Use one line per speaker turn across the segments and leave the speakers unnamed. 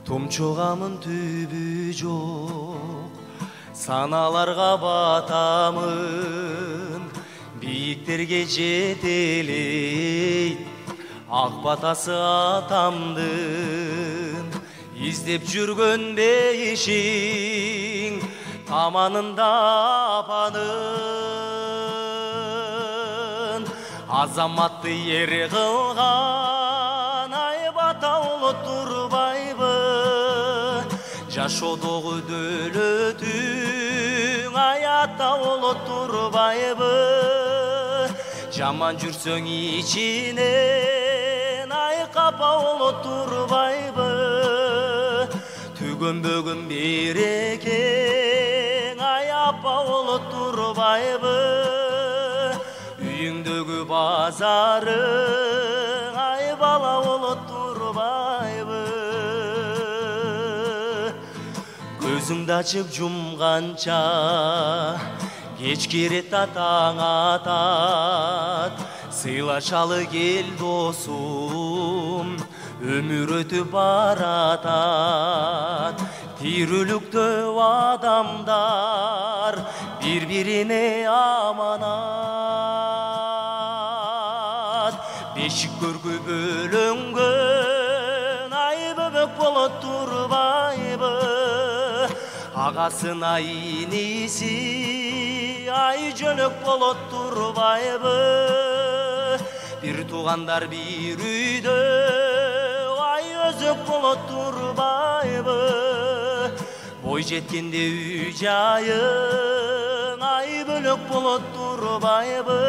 Томчугамын түбү жок, саналарга батамын, бийиктерге жетелейт ак батасы атамдын. Издеп жүргөн бейишиң таманында апанын, азаматты ер кылган айбата боло турбайбы, жашоодогу дөөлөтүң аятта боло турбайбы, жаман жүрсөң ичинен айкапа боло турбайбы, түгөнбөгөн берекең аяпа боло турбайбы, үйүңдөгү базарың айбала боло турбайбы. Көзүңдү ачып жумганча кеч кирет атаң атат, сыйлашалы кел досум, өмүр өтүп баратат. Тирүүлүктө адамдар бири-бирине аманат, бешик көргү бөлөнгөн ай бөбөк боло турбайбы, агасына иниси ай жөнөк боло турбайбы, бир туугандар бир үйдө ай өзөк боло турбайбы, бой жеткенде үй жайың ай бөлөк боло турбайбы,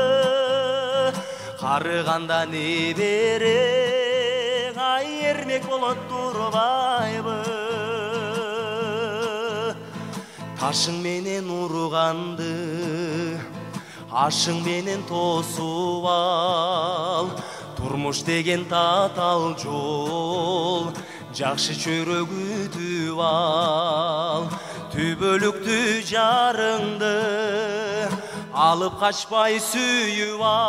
карыганда неберең ай эрмек боло турбайбы. Ташың менен урганды ашың менен тосуп ал, турмуш деген татал жол, жакшы чөйрө күтүп ал. Түбөлүктү жарыңды алып качпай сүйүп ал,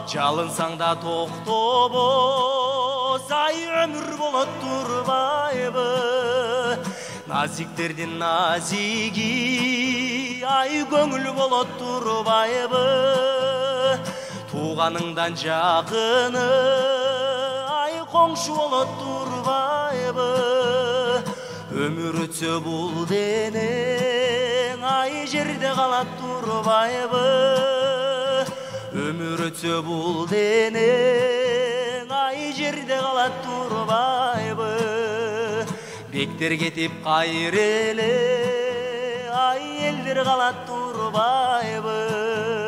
жалынсаң да токтобос ай өмүр боло турбайбы, назиктердин назиги ай көңүл боло турбайбы, тууганыңдан жакыны ай коңшу боло турбайбы, өмүр өтсө бул денең ай жерде калат турбайбы, өмүр өтсө бул денең ай жерде калат турбайбы, бектер кетип кайыр эле ай элдер калат турбайбы.